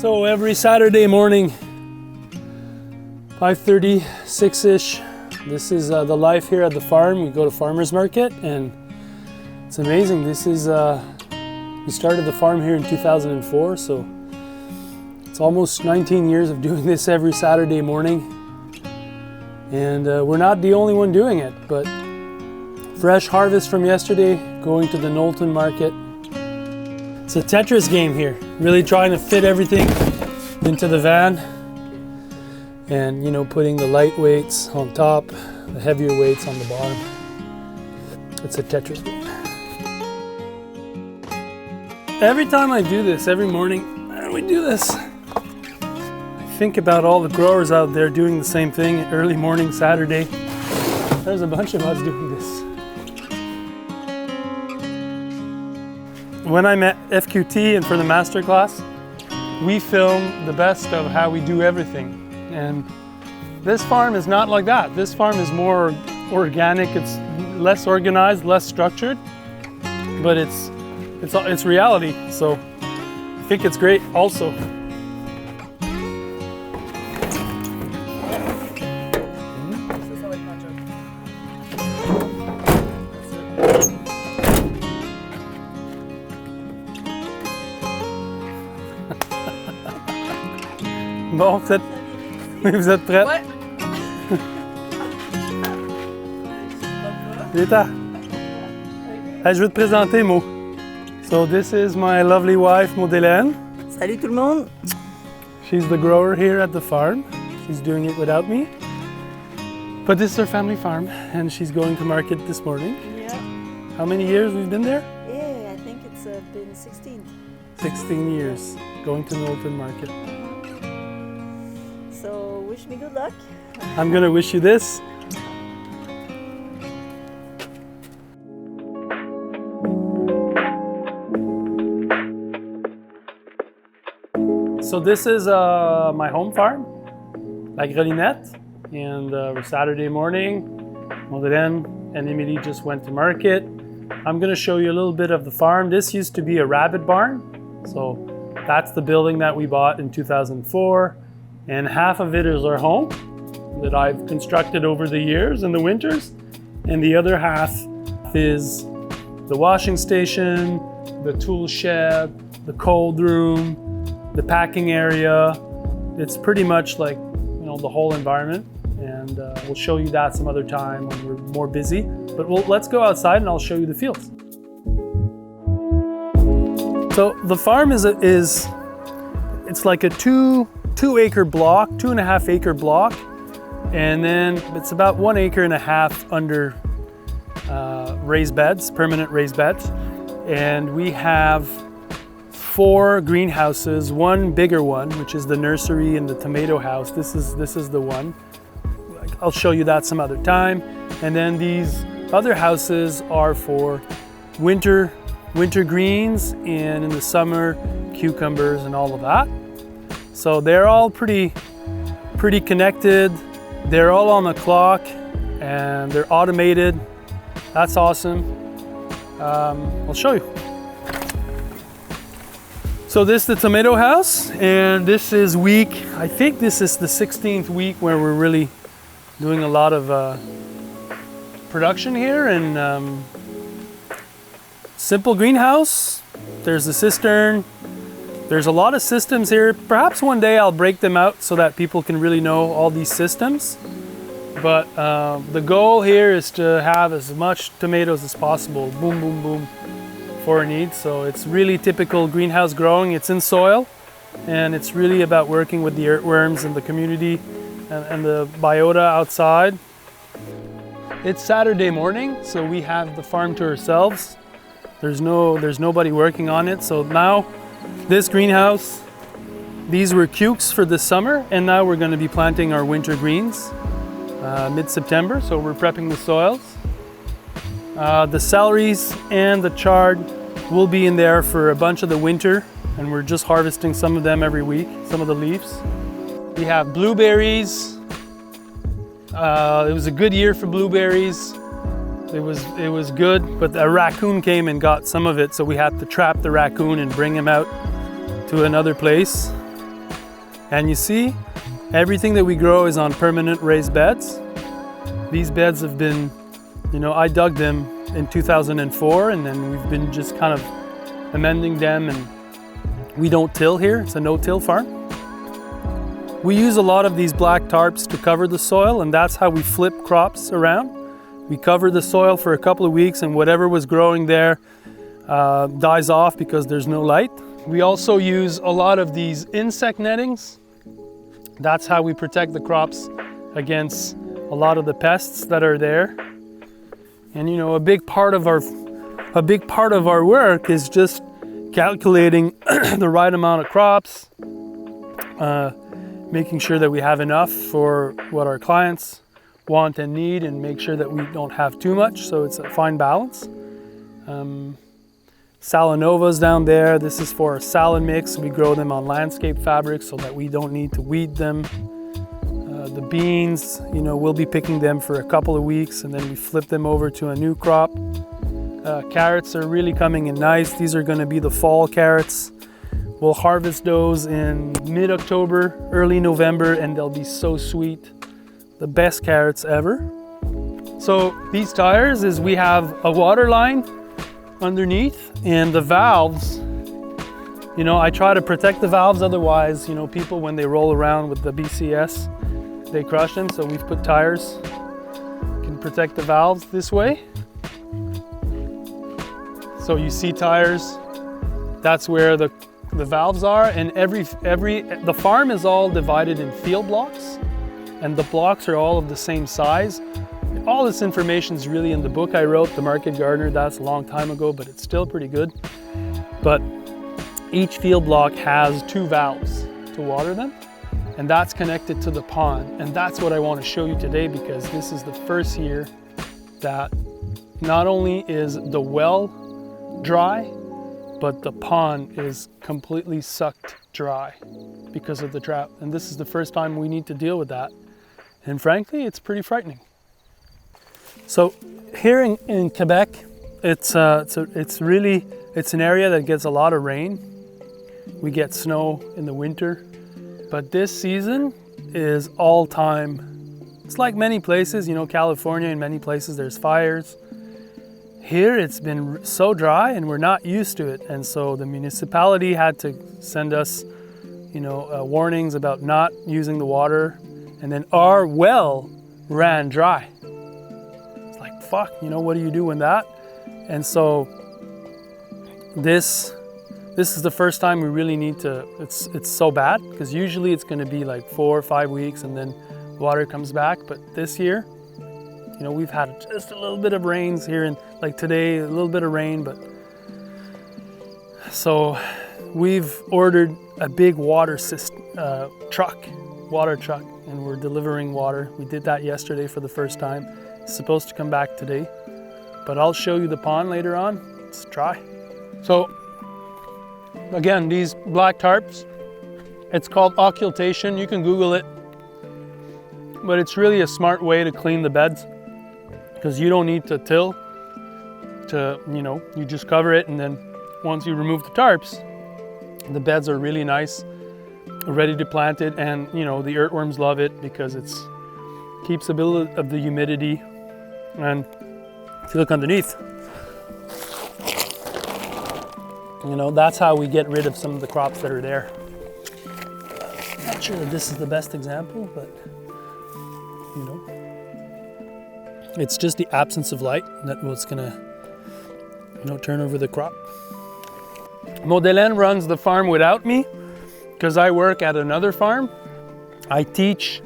So every Saturday morning, 5:30, 6-ish, this is the life here at the farm. We go to farmer's market and it's amazing. This is, we started the farm here in 2004, so it's almost 19 years of doing this every Saturday morning. And we're not the only one doing it, but fresh harvest from yesterday, going to the Knowlton market. It's a Tetris game here, really trying to fit everything into the van and, you know, putting the light weights on top, the heavier weights on the bottom. It's a Tetris game. Every time I do this, every morning, and we do this, I think about all the growers out there doing the same thing early morning Saturday. There's a bunch of us doing this. When I'm at FQT and for the masterclass, we film the best of how we do everything. And this farm is not like that. This farm is more organic. It's less organized, less structured, but it's reality. So I think it's great also. Bon, vous êtes prête? Ouais. Viens. Hey, je veux te présenter Mo. So this is my lovely wife, Modélène. Salut tout le monde. She's the grower here at the farm. She's doing it without me. But this is her family farm, and she's going to market this morning. Yeah. How many years we've been there? Yeah, I think it's been 16. 16 years, going to Knowlton market. So wish me good luck. I'm gonna wish you this. So this is my home farm, la Grelinette, and Saturday morning, Modélène and Emily just went to market. I'm gonna show you a little bit of the farm. This used to be a rabbit barn, so that's the building that we bought in 2004. And half of it is our home that I've constructed over the years in the winters. And the other half is the washing station, the tool shed, the cold room, the packing area. It's pretty much like, you know, the whole environment. And we'll show you that some other time when we're more busy. But let's go outside and I'll show you the fields. So the farm it's like a 2-acre block, 2.5 acre block, and then it's about 1.5 acres under raised beds, permanent raised beds. And we have 4 greenhouses, one bigger one, which is the nursery and the tomato house. This is the one. I'll show you that some other time. And then these other houses are for winter greens, and in the summer, cucumbers and all of that. So they're all pretty connected. They're all on the clock and they're automated. That's awesome. I'll show you. So this is the tomato house, and this is I think this is the 16th week where we're really doing a lot of production here. And simple greenhouse. There's a cistern. There's a lot of systems here. Perhaps one day I'll break them out so that people can really know all these systems. But the goal here is to have as much tomatoes as possible. Boom, boom, boom for our needs. So it's really typical greenhouse growing. It's in soil, and it's really about working with the earthworms and the community and the biota outside. It's Saturday morning, so we have the farm to ourselves. There's nobody working on it. So now this greenhouse, these were cukes for this summer, and now we're going to be planting our winter greens mid-September, so we're prepping the soils. The celeries and the chard will be in there for a bunch of the winter, and we're just harvesting some of them every week, some of the leaves. We have blueberries. It was a good year for blueberries. It was good, but a raccoon came and got some of it, so we had to trap the raccoon and bring him out to another place. And you see, everything that we grow is on permanent raised beds. These beds have been, I dug them in 2004, and then we've been just kind of amending them, and we don't till here. It's a no-till farm. We use a lot of these black tarps to cover the soil, and that's how we flip crops around. We cover the soil for a couple of weeks, and whatever was growing there dies off because there's no light. We also use a lot of these insect nettings. That's how we protect the crops against a lot of the pests that are there. And a big part of our work is just calculating the right amount of crops, making sure that we have enough for what our clients want and need, and make sure that we don't have too much, so it's a fine balance. Salanovas down there, this is for a salad mix. We grow them on landscape fabric so that we don't need to weed them. The beans, we'll be picking them for a couple of weeks, and then we flip them over to a new crop. Carrots are really coming in nice. These are going to be the fall carrots. We'll harvest those in mid-October, early November, and they'll be so sweet. The best carrots ever. So these tires is we have a water line underneath, and the valves, I try to protect the valves, otherwise, people when they roll around with the BCS, they crush them, so we've put tires, can protect the valves this way. So you see tires, that's where the valves are, and the farm is all divided in field blocks, and the blocks are all of the same size. All this information is really in the book I wrote, The Market Gardener. That's a long time ago, but it's still pretty good. But each field block has 2 valves to water them, and that's connected to the pond. And that's what I want to show you today, because this is the first year that not only is the well dry, but the pond is completely sucked dry because of the drought. And this is the first time we need to deal with that. And frankly, it's pretty frightening. So here in Quebec, it's an area that gets a lot of rain. We get snow in the winter, but this season is all time. It's like many places, California, in many places there's fires. Here it's been so dry and we're not used to it. And so the municipality had to send us, warnings about not using the water. And then our well ran dry. It's like, fuck, what do you do when that? And so this is the first time we really need to, it's so bad, because usually it's going to be like 4 or 5 weeks and then water comes back. But this year, we've had just a little bit of rains here, and like today, a little bit of rain. But so we've ordered a big water truck, and we're delivering water. We did that yesterday for the first time. It's supposed to come back today, but I'll show you the pond later on. It's dry. So again, these black tarps, it's called occultation. You can Google it, but it's really a smart way to clean the beds, because you don't need to till you just cover it, and then once you remove the tarps, the beds are really nice, ready to plant it. And the earthworms love it because it keeps a bit of the humidity. And if you look underneath, that's how we get rid of some of the crops that are there. I'm not sure that this is the best example, but it's just the absence of light that was gonna turn over the crop. Modèle runs the farm without me because I work at another farm. I teach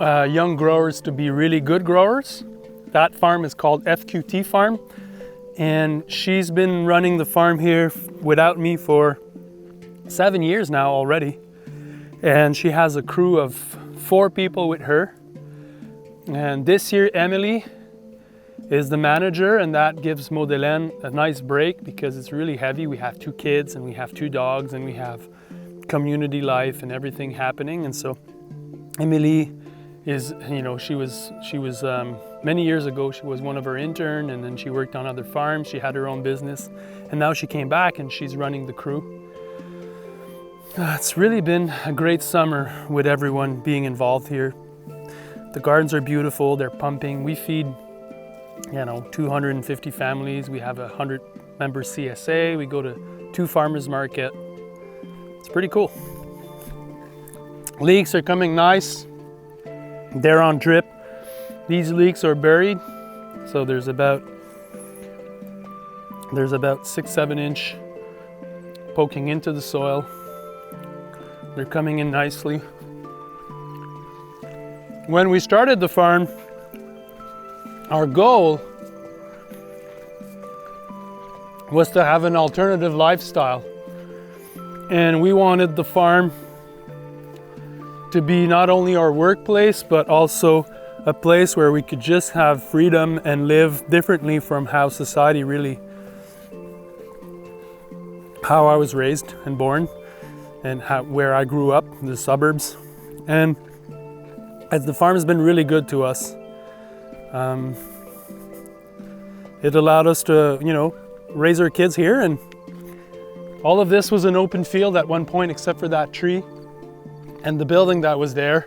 young growers to be really good growers. That farm is called FQT Farm, and she's been running the farm here without me for 7 years now already. And she has a crew of 4 people with her. And this year, Emily is the manager, and that gives Modèle a nice break because it's really heavy. We have 2 kids and we have 2 dogs and we have community life and everything happening. And so Emily is, she was many years ago, she was one of our intern, and then she worked on other farms. She had her own business, and now she came back and she's running the crew. It's really been a great summer with everyone being involved here. The gardens are beautiful, they're pumping. We feed, 250 families. We have a 100-member CSA. We go to 2 farmers market. It's pretty cool. Leeks are coming nice. They're on drip. These leeks are buried. So there's about 6-7 inch poking into the soil. They're coming in nicely. When we started the farm, our goal was to have an alternative lifestyle. And we wanted the farm to be not only our workplace, but also a place where we could just have freedom and live differently from how society really, how I was raised and born, and where I grew up, the suburbs. And as the farm has been really good to us, it allowed us to, raise our kids here. And all of this was an open field at one point, except for that tree and the building that was there.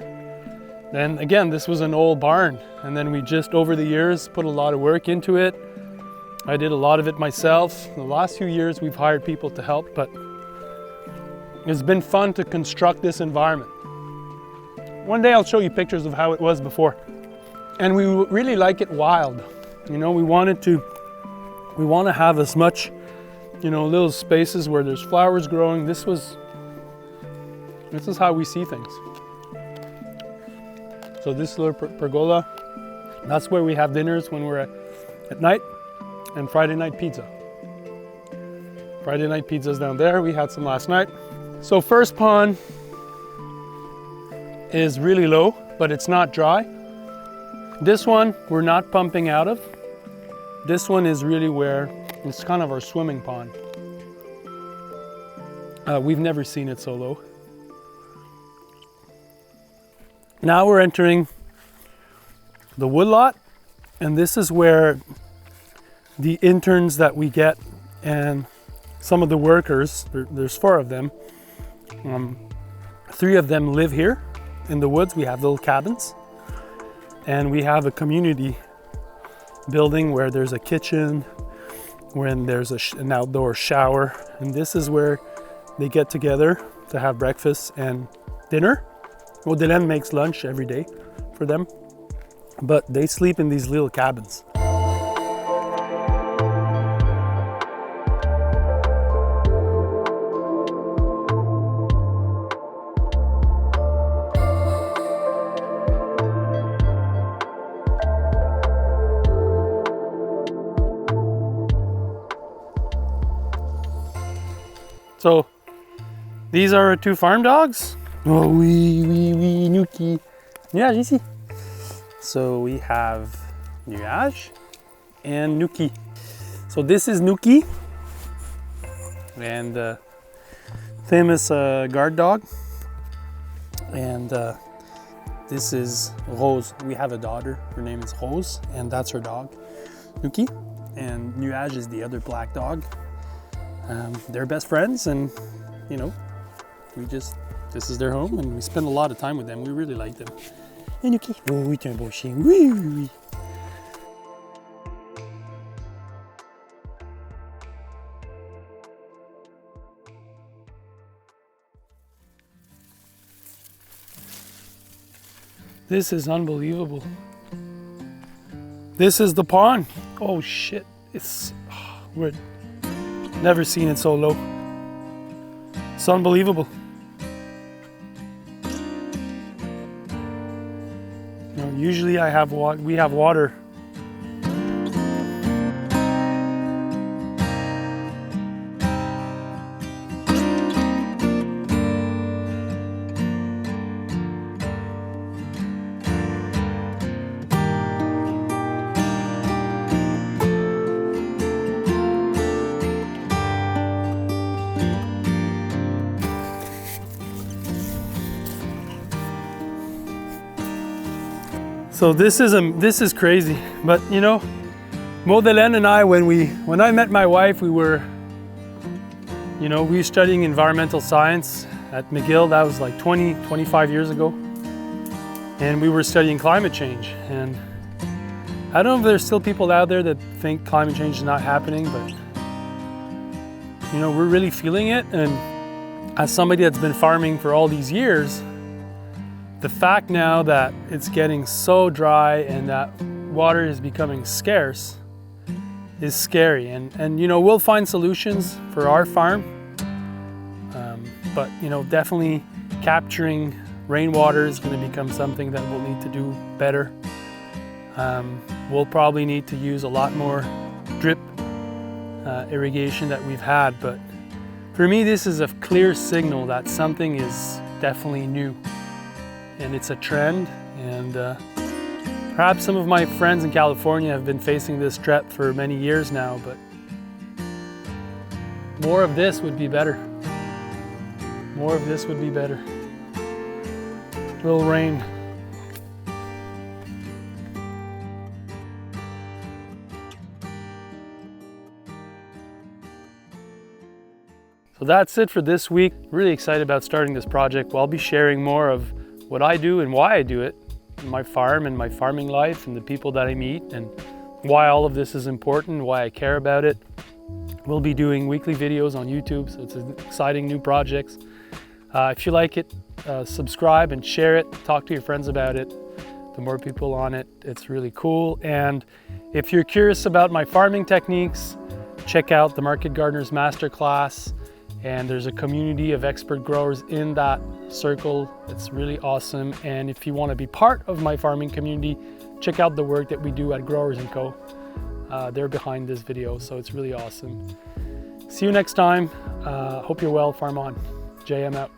And again, this was an old barn. And then we just, over the years, put a lot of work into it. I did a lot of it myself. The last few years, we've hired people to help, but it's been fun to construct this environment. One day I'll show you pictures of how it was before. And we really like it wild. We want to have as much, little spaces where there's flowers growing. This is how we see things. So this little pergola, that's where we have dinners when we're at night, and Friday night pizza. Friday night pizza's down there. We had some last night. So first pond is really low, but it's not dry. This one we're not pumping out of. This one is really where it's kind of our swimming pond. We've never seen it so low. Now we're entering the woodlot, and this is where the interns that we get and some of the workers, there's 4 of them, 3 of them live here in the woods. We have little cabins, and we have a community building where there's a kitchen, when there's an outdoor shower, and this is where they get together to have breakfast and dinner. Odelen makes lunch every day for them, but they sleep in these little cabins. So these are our 2 farm dogs. Oh oui, Nuki. Nuage ici. So we have Nuage and Nuki. So this is Nuki, and famous guard dog. And this is Rose. We have a daughter. Her name is Rose, and that's her dog, Nuki. And Nuage is the other black dog. They're best friends, and this is their home, and we spend a lot of time with them. We really like them. Et Nuki. Oh oui, t'es un beau chien. Oui, oui, oui. This is unbelievable. This is the pond. Oh shit. We're never seen it so low. It's unbelievable. Usually we have water. So this is crazy, but Modelen and I, when I met my wife, we were studying environmental science, at McGill. That was like 25 years ago. And we were studying climate change. And I don't know if there's still people out there that think climate change is not happening, but you know, we're really feeling it. And as somebody that's been farming for all these years, the fact now that it's getting so dry and that water is becoming scarce is scary. And you know, we'll find solutions for our farm, but you know, definitely capturing rainwater is going to become something that we'll need to do better. We'll probably need to use a lot more drip irrigation that we've had, but for me this is a clear signal that something is definitely new and it's a trend. And perhaps some of my friends in California have been facing this threat for many years now, but more of this would be better. More of this would be better. A little rain. So that's it for this week. Really excited about starting this project. Well, I'll be sharing more of what I do and why I do it, in my farm and my farming life and the people that I meet, and why all of this is important, why I care about it. We'll be doing weekly videos on YouTube, so it's an exciting new projects. If you like it, subscribe and share it. Talk to your friends about it. The more people on it, it's really cool. And if you're curious about my farming techniques, check out the Market Gardeners Masterclass. And there's a community of expert growers in that circle. It's really awesome. And if you want to be part of my farming community, check out the work that we do at Growers & Co. They're behind this video, so it's really awesome. See you next time. Hope you're well. Farm on. JM out.